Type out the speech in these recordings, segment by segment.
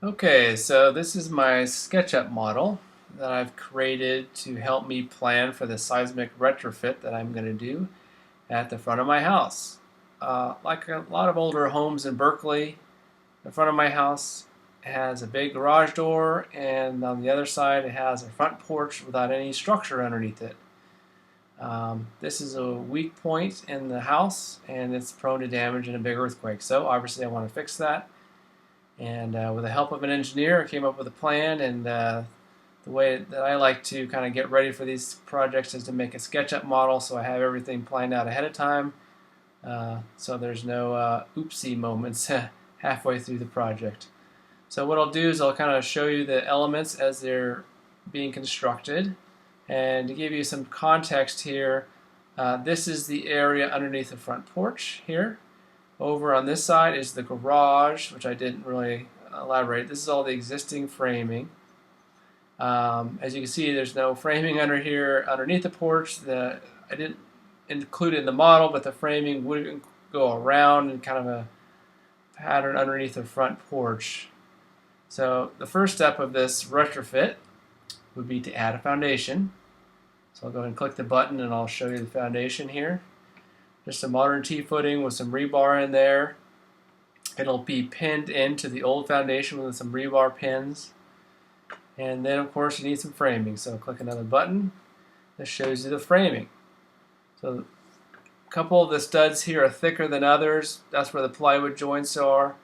Okay, so this is my SketchUp model that I've created to help me plan for the seismic retrofit that I'm going to do at the front of my house. Like a lot of older homes in Berkeley, the front of my house has a big garage door, and on the other side it has a front porch without any structure underneath it. This is a weak point in the house, and it's prone to damage in a big earthquake. So obviously I want to fix that. And with the help of an engineer, I came up with a plan. And the way that I like to kind of get ready for these projects is to make a SketchUp model, so I have everything planned out ahead of time, so there's no oopsie moments halfway through the project. So what I'll do is I'll kind of show you the elements as they're being constructed, and to give you some context here, this is the area underneath the front porch here. Over on this side is the garage, which I didn't really elaborate. This is all the existing framing. As you can see, there's no framing under here underneath the porch. I didn't include it in the model, but the framing would go around in kind of a pattern underneath the front porch. So the first step of this retrofit would be to add a foundation. So I'll go ahead and click the button and I'll show you the foundation here. Just a modern T-footing with some rebar in there. It'll be pinned into the old foundation with some rebar pins. And then of course you need some framing. So click another button. This shows you the framing. So a couple of the studs here are thicker than others. That's where the plywood joints are.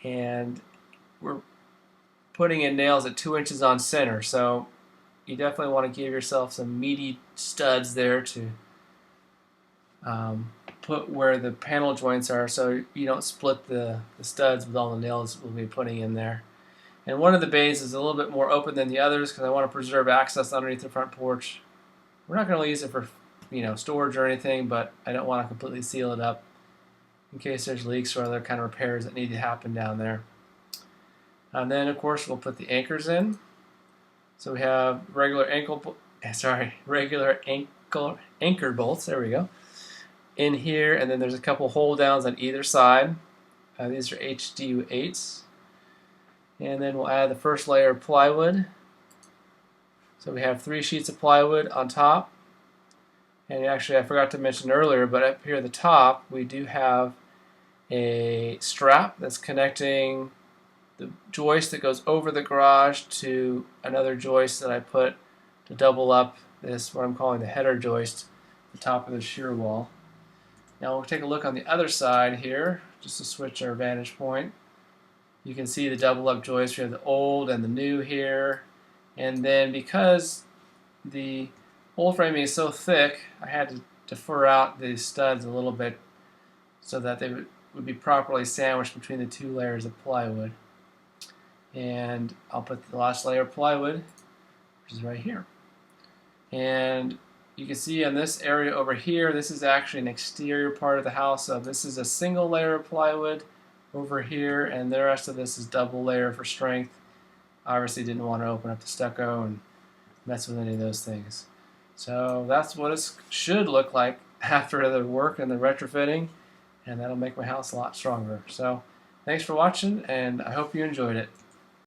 And we're putting in nails at 2 inches on center. So you definitely want to give yourself some meaty studs there to put where the panel joints are, so you don't split the studs with all the nails we'll be putting in there. And one of the bays is a little bit more open than the others because I want to preserve access underneath the front porch. We're not going to use it for storage or anything, but I don't want to completely seal it up in case there's leaks or other kind of repairs that need to happen down there. And then of course we'll put the anchors in. So we have regular anchor bolts. There we go. In here, and then there's a couple hold downs on either side. These are HDU8s. And then we'll add the first layer of plywood. So we have 3 sheets of plywood on top. And actually I forgot to mention earlier, but up here at the top we do have a strap that's connecting the joist that goes over the garage to another joist that I put to double up this, what I'm calling the header joist, the top of the shear wall. Now we'll take a look on the other side here, just to switch our vantage point. You can see the double up joist. We have the old and the new here. And then because the old framing is so thick, I had to defer out the studs a little bit so that they would be properly sandwiched between the 2 layers of plywood. And I'll put the last layer of plywood, which is right here. And you can see on this area over here, this is actually an exterior part of the house. So this is a single layer of plywood over here, and the rest of this is double layer for strength. Obviously didn't want to open up the stucco and mess with any of those things. So that's what it should look like after the work and the retrofitting, and that'll make my house a lot stronger. So thanks for watching, and I hope you enjoyed it.